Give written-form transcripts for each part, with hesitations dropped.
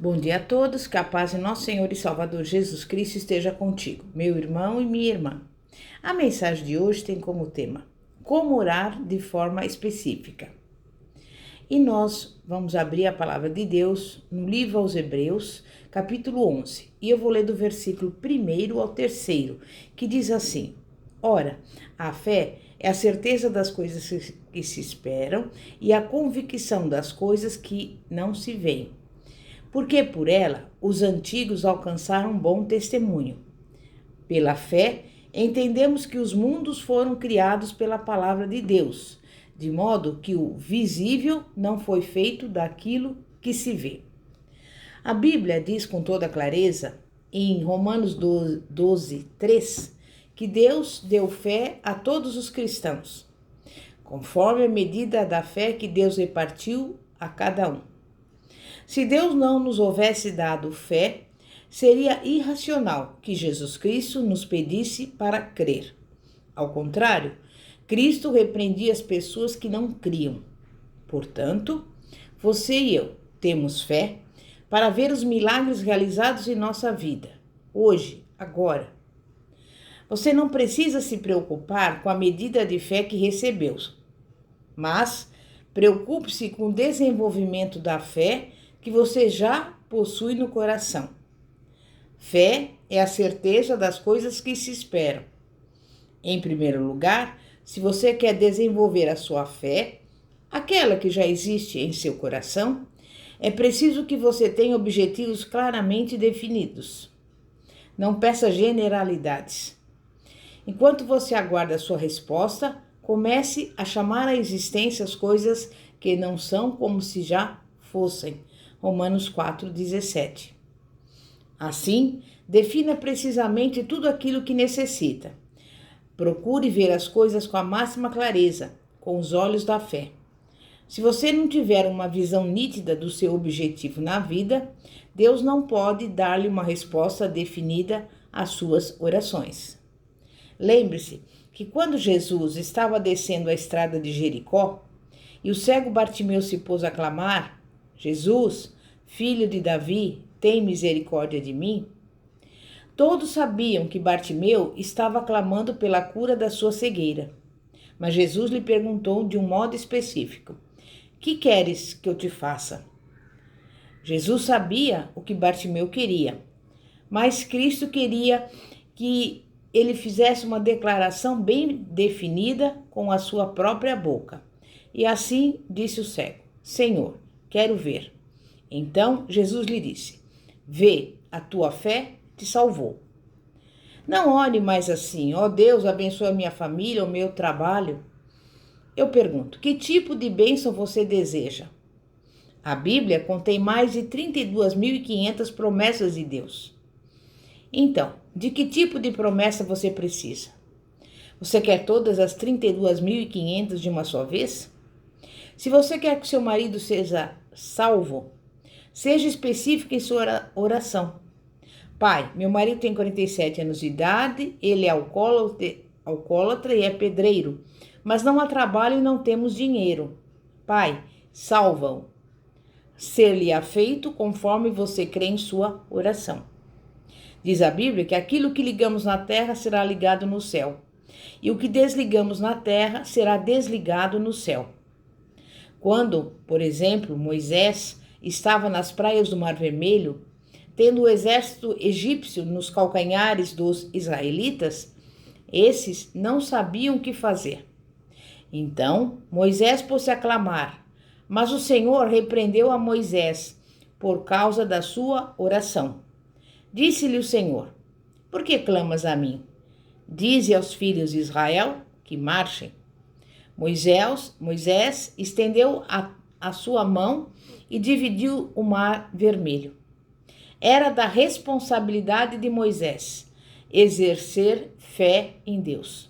Bom dia a todos, que a paz de nosso Senhor e Salvador Jesus Cristo esteja contigo, meu irmão e minha irmã. A mensagem de hoje tem como tema como orar de forma específica. E nós vamos abrir a palavra de Deus no livro aos Hebreus, capítulo 11. E eu vou ler do versículo 1 ao 3, que diz assim: Ora, a fé é a certeza das coisas que se esperam e a convicção das coisas que não se veem. Porque por ela os antigos alcançaram bom testemunho. Pela fé, entendemos que os mundos foram criados pela palavra de Deus, de modo que o visível não foi feito daquilo que se vê. A Bíblia diz com toda clareza, em Romanos 12, 3, que Deus deu fé a todos os cristãos, conforme a medida da fé que Deus repartiu a cada um. Se Deus não nos houvesse dado fé, seria irracional que Jesus Cristo nos pedisse para crer. Ao contrário, Cristo repreendia as pessoas que não criam. Portanto, você e eu temos fé para ver os milagres realizados em nossa vida, hoje, agora. Você não precisa se preocupar com a medida de fé que recebeu, mas preocupe-se com o desenvolvimento da fé que você já possui no coração. Fé é a certeza das coisas que se esperam. Em primeiro lugar, se você quer desenvolver a sua fé, aquela que já existe em seu coração, é preciso que você tenha objetivos claramente definidos. Não peça generalidades. Enquanto você aguarda a sua resposta, comece a chamar à existência as coisas que não são como se já fossem. Romanos 4:17. Assim, defina precisamente tudo aquilo que necessita. Procure ver as coisas com a máxima clareza, com os olhos da fé. Se você não tiver uma visão nítida do seu objetivo na vida, Deus não pode dar-lhe uma resposta definida às suas orações. Lembre-se que quando Jesus estava descendo a estrada de Jericó e o cego Bartimeu se pôs a clamar: Jesus, filho de Davi, tem misericórdia de mim? Todos sabiam que Bartimeu estava clamando pela cura da sua cegueira. Mas Jesus lhe perguntou de um modo específico: que queres que eu te faça? Jesus sabia o que Bartimeu queria, mas Cristo queria que ele fizesse uma declaração bem definida com a sua própria boca. E assim disse o cego: Senhor, quero ver. Então Jesus lhe disse: vê, a tua fé te salvou. Não ore mais assim: ó Deus, abençoe a minha família, o meu trabalho. Eu pergunto: que tipo de bênção você deseja? A Bíblia contém mais de 32.500 promessas de Deus. Então, de que tipo de promessa você precisa? Você quer todas as 32.500 de uma só vez? Se você quer que seu marido seja salvo, seja específico em sua oração. Pai, meu marido tem 47 anos de idade, ele é alcoólatra e é pedreiro, mas não há trabalho e não temos dinheiro. Pai, salva-o. Ser-lhe-á feito conforme você crê em sua oração. Diz a Bíblia que aquilo que ligamos na terra será ligado no céu, e o que desligamos na terra será desligado no céu. Quando, por exemplo, Moisés estava nas praias do Mar Vermelho, tendo o exército egípcio nos calcanhares dos israelitas, esses não sabiam o que fazer. Então Moisés pôs-se a clamar, mas o Senhor repreendeu a Moisés por causa da sua oração. Disse-lhe o Senhor: por que clamas a mim? Dize aos filhos de Israel que marchem. Moisés estendeu a sua mão e dividiu o Mar Vermelho. Era da responsabilidade de Moisés exercer fé em Deus.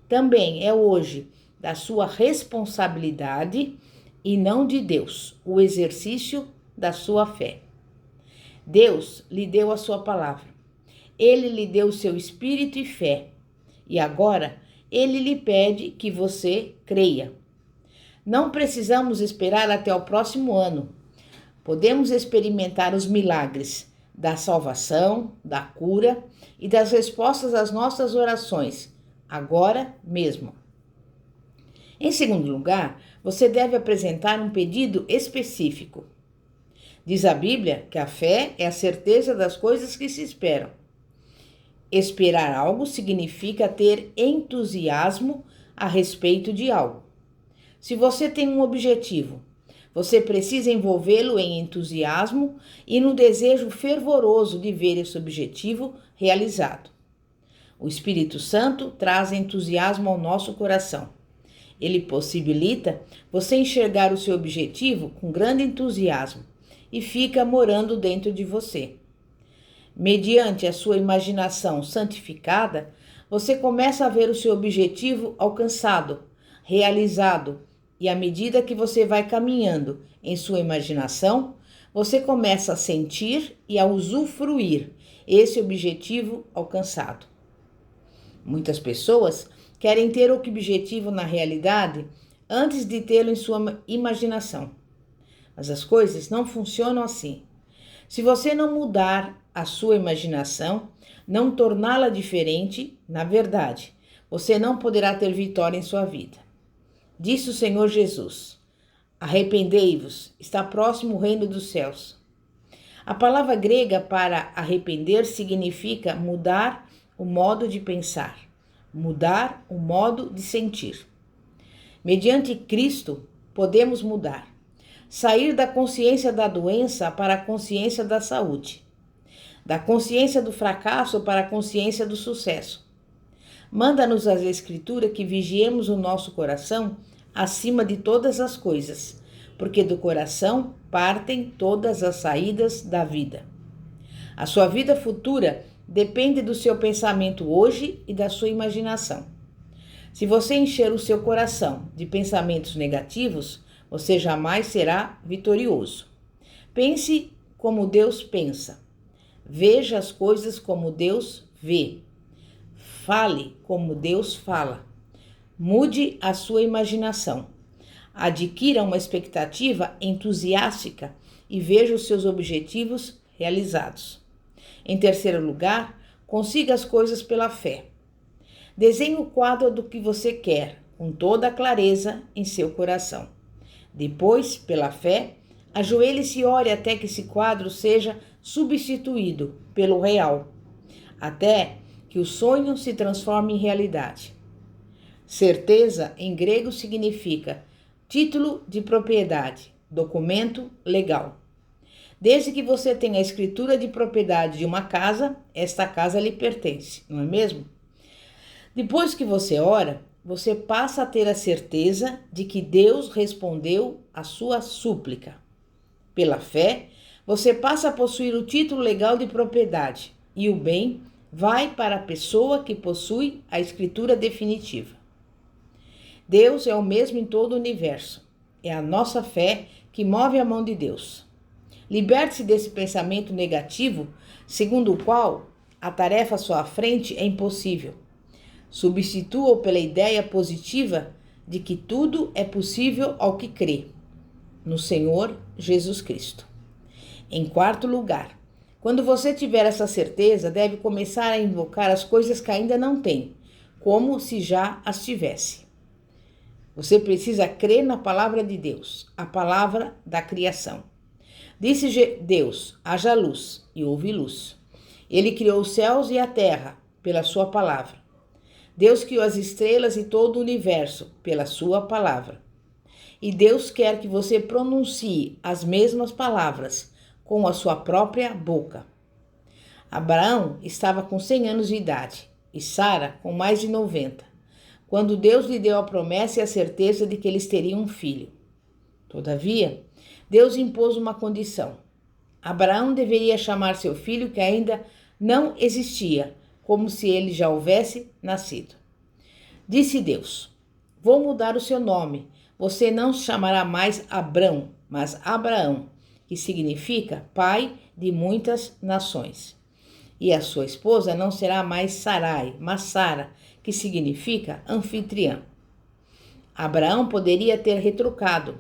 Também é hoje da sua responsabilidade e não de Deus o exercício da sua fé. Deus lhe deu a sua palavra. Ele lhe deu o seu espírito e fé. E agora ele lhe pede que você creia. Não precisamos esperar até o próximo ano, Podemos experimentar os milagres da salvação, da cura e das respostas às nossas orações, agora mesmo. Em segundo lugar, você deve apresentar um pedido específico. Diz a Bíblia que a fé é a certeza das coisas que se esperam. Esperar algo significa ter entusiasmo a respeito de algo. Se você tem um objetivo, você precisa envolvê-lo em entusiasmo e no desejo fervoroso de ver esse objetivo realizado. O Espírito Santo traz entusiasmo ao nosso coração. Ele possibilita você enxergar o seu objetivo com grande entusiasmo e fica morando dentro de você. Mediante a sua imaginação santificada, você começa a ver o seu objetivo alcançado, realizado, e à medida que você vai caminhando em sua imaginação, você começa a sentir e a usufruir esse objetivo alcançado. Muitas pessoas querem ter o objetivo na realidade antes de tê-lo em sua imaginação. Mas as coisas não funcionam assim. Se você não mudar a sua imaginação, não torná-la diferente, na verdade, você não poderá ter vitória em sua vida. Disse o Senhor Jesus: arrependei-vos, está próximo o reino dos céus. A palavra grega para arrepender significa mudar o modo de pensar, mudar o modo de sentir. Mediante Cristo, podemos mudar, sair da consciência da doença para a consciência da saúde, da consciência do fracasso para a consciência do sucesso. Manda-nos as Escrituras que vigiemos o nosso coração acima de todas as coisas, porque do coração partem todas as saídas da vida. A sua vida futura depende do seu pensamento hoje e da sua imaginação. Se você encher o seu coração de pensamentos negativos, você jamais será vitorioso. Pense como Deus pensa. Veja as coisas como Deus vê. Fale como Deus fala. Mude a sua imaginação. Adquira uma expectativa entusiástica e veja os seus objetivos realizados. Em terceiro lugar, consiga as coisas pela fé. Desenhe o quadro do que você quer, com toda a clareza em seu coração. Depois, pela fé, ajoelhe-se e ore até que esse quadro seja substituído pelo real, até que o sonho se transforme em realidade. Certeza, em grego, significa título de propriedade, documento legal. Desde que você tenha a escritura de propriedade de uma casa, esta casa lhe pertence, não é mesmo? Depois que você ora, você passa a ter a certeza de que Deus respondeu à sua súplica. Pela fé, você passa a possuir o título legal de propriedade e o bem vai para a pessoa que possui a escritura definitiva. Deus é o mesmo em todo o universo. É a nossa fé que move a mão de Deus. Liberte-se desse pensamento negativo, segundo o qual a tarefa à sua frente é impossível. Substitua-o pela ideia positiva de que tudo é possível ao que crê, no Senhor Jesus Cristo. Em quarto lugar, quando você tiver essa certeza, deve começar a invocar as coisas que ainda não tem, como se já as tivesse. Você precisa crer na palavra de Deus, a palavra da criação. Disse Deus: haja luz, e houve luz. Ele criou os céus e a terra pela sua palavra. Deus criou as estrelas e todo o universo pela sua palavra. E Deus quer que você pronuncie as mesmas palavras com a sua própria boca. Abraão estava com 100 anos de idade e Sara com mais de 90, quando Deus lhe deu a promessa e a certeza de que eles teriam um filho. Todavia, Deus impôs uma condição. Abraão deveria chamar seu filho, que ainda não existia, como se ele já houvesse nascido. Disse Deus: vou mudar o seu nome. Você não se chamará mais Abrão, mas Abraão, que significa pai de muitas nações. E a sua esposa não será mais Sarai, mas Sara, que significa anfitriã. Abraão poderia ter retrucado: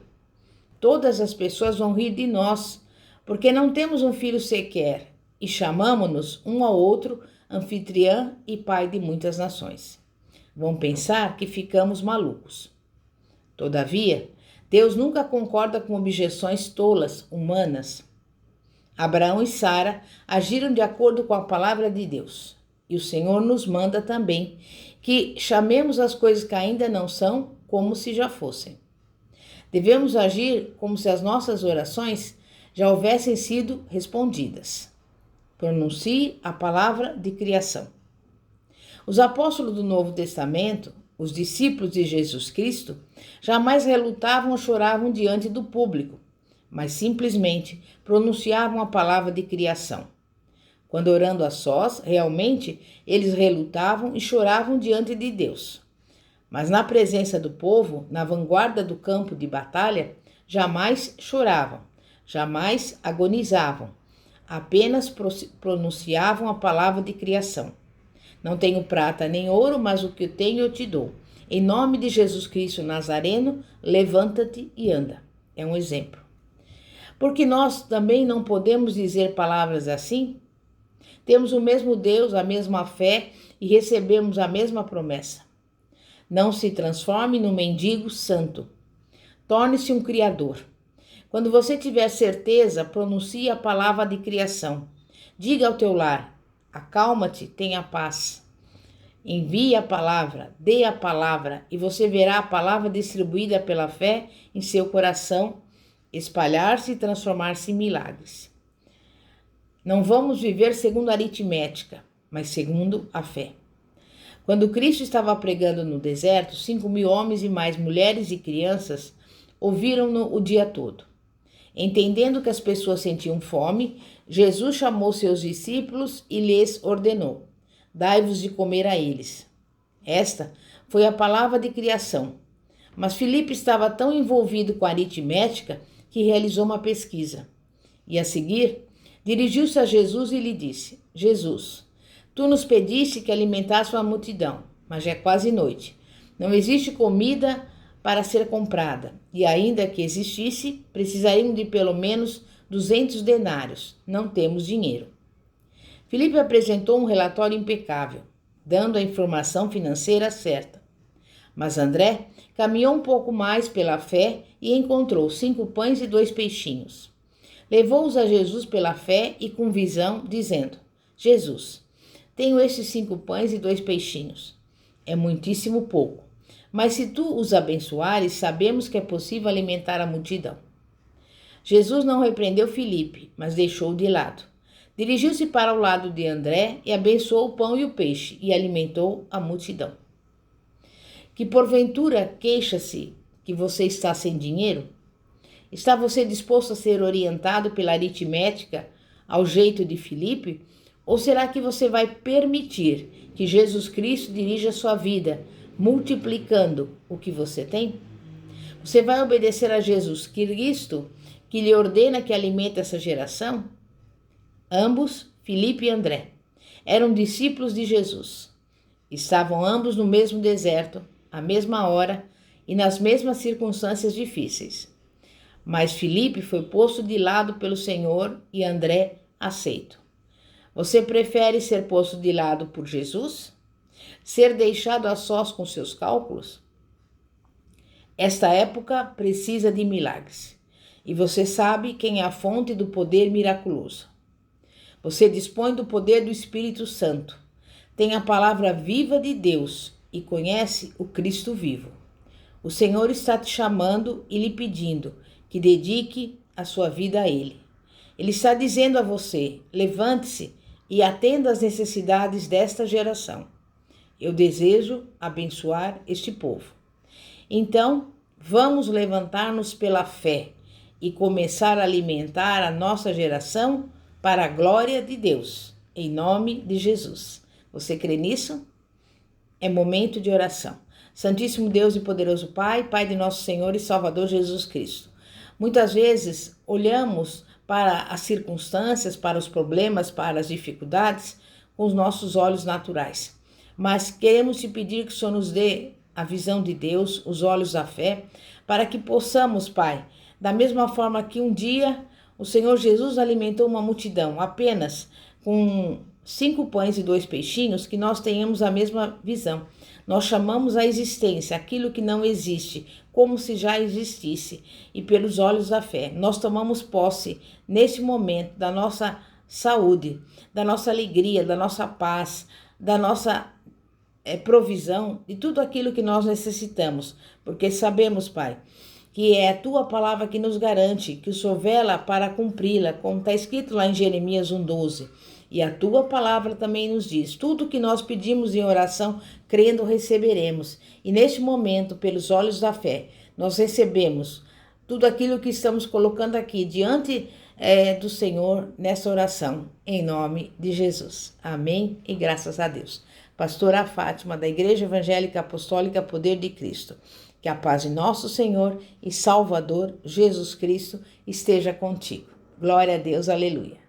todas as pessoas vão rir de nós, Porque não temos um filho sequer e chamamo-nos um ao outro anfitriã e pai de muitas nações. Vão pensar que ficamos malucos. Todavia, Deus nunca concorda com objeções tolas, humanas. Abraão e Sara agiram de acordo com a palavra de Deus. E o Senhor nos manda também que chamemos as coisas que ainda não são como se já fossem. Devemos agir como se as nossas orações já houvessem sido respondidas. Pronuncie a palavra de criação. Os apóstolos do Novo Testamento, os discípulos de Jesus Cristo, jamais relutavam ou choravam diante do público, mas simplesmente pronunciavam a palavra de criação. Quando orando a sós, realmente eles relutavam e choravam diante de Deus. Mas na presença do povo, na vanguarda do campo de batalha, jamais choravam, jamais agonizavam, apenas pronunciavam a palavra de criação. Não tenho prata nem ouro, mas o que eu tenho eu te dou. Em nome de Jesus Cristo Nazareno, levanta-te e anda. É um exemplo. Porque nós também não podemos dizer palavras assim? Temos o mesmo Deus, a mesma fé e recebemos a mesma promessa. Não se transforme num mendigo santo. Torne-se um criador. Quando você tiver certeza, pronuncie a palavra de criação. Diga ao teu lar: acalma-te, tenha paz. Envie a palavra, dê a palavra, e você verá a palavra distribuída pela fé em seu coração, espalhar-se e transformar-se em milagres. Não vamos viver segundo a aritmética, mas segundo a fé. Quando Cristo estava pregando no deserto, 5.000 homens e mais mulheres e crianças ouviram-no o dia todo. Entendendo que as pessoas sentiam fome, Jesus chamou seus discípulos e lhes ordenou: dai-vos de comer a eles. Esta foi a palavra de criação. Mas Filipe estava tão envolvido com a aritmética que realizou uma pesquisa. E a seguir, dirigiu-se a Jesus e lhe disse: Jesus, tu nos pediste que alimentasse uma multidão, mas já é quase noite. Não existe comida para ser comprada, e ainda que existisse, precisaríamos de pelo menos 200 denários. Não temos dinheiro. Filipe apresentou um relatório impecável, dando a informação financeira certa. Mas André caminhou um pouco mais pela fé e encontrou 5 pães e 2 peixinhos. Levou-os a Jesus pela fé e com visão, dizendo: Jesus, tenho estes 5 pães e 2 peixinhos. É muitíssimo pouco, mas se tu os abençoares, sabemos que é possível alimentar a multidão. Jesus não repreendeu Filipe, mas deixou-o de lado. Dirigiu-se para o lado de André e abençoou o pão e o peixe e alimentou a multidão. Que porventura queixa-se que você está sem dinheiro? Está você disposto a ser orientado pela aritmética ao jeito de Filipe? Ou será que você vai permitir que Jesus Cristo dirija a sua vida, multiplicando o que você tem? Você vai obedecer a Jesus Cristo, que lhe ordena que alimente essa geração? Ambos, Filipe e André, eram discípulos de Jesus. Estavam ambos no mesmo deserto, à mesma hora e nas mesmas circunstâncias difíceis. Mas Filipe foi posto de lado pelo Senhor e André aceito. Você prefere ser posto de lado por Jesus? Ser deixado a sós com seus cálculos? Esta época precisa de milagres. E você sabe quem é a fonte do poder miraculoso. Você dispõe do poder do Espírito Santo. Tem a palavra viva de Deus e conhece o Cristo vivo. O Senhor está te chamando e lhe pedindo que dedique a sua vida a Ele. Ele está dizendo a você: levante-se e atenda às necessidades desta geração. Eu desejo abençoar este povo. Então, vamos levantar-nos pela fé e começar a alimentar a nossa geração para a glória de Deus, em nome de Jesus. Você crê nisso? É momento de oração. Santíssimo Deus e poderoso Pai, Pai de nosso Senhor e Salvador Jesus Cristo. Muitas vezes olhamos para as circunstâncias, para os problemas, para as dificuldades com os nossos olhos naturais. Mas queremos te pedir que o Senhor nos dê a visão de Deus, os olhos da fé, para que possamos, Pai, da mesma forma que um dia O Senhor Jesus alimentou uma multidão apenas com 5 pães e 2 peixinhos, que nós tenhamos a mesma visão. Nós chamamos a existência, aquilo que não existe, como se já existisse, e pelos olhos da fé. Nós tomamos posse, neste momento, da nossa saúde, da nossa alegria, da nossa paz, da nossa provisão, de tudo aquilo que nós necessitamos, porque sabemos, Pai, que é a Tua palavra que nos garante, que o Senhor vela para cumpri-la, como está escrito lá em Jeremias 1,12. E a Tua palavra também nos diz, tudo que nós pedimos em oração, crendo, receberemos. E neste momento, pelos olhos da fé, nós recebemos tudo aquilo que estamos colocando aqui diante do Senhor nessa oração, em nome de Jesus. Amém e graças a Deus. Pastora Fátima, da Igreja Evangélica Apostólica Poder de Cristo. Que a paz de nosso Senhor e Salvador Jesus Cristo esteja contigo. Glória a Deus, aleluia.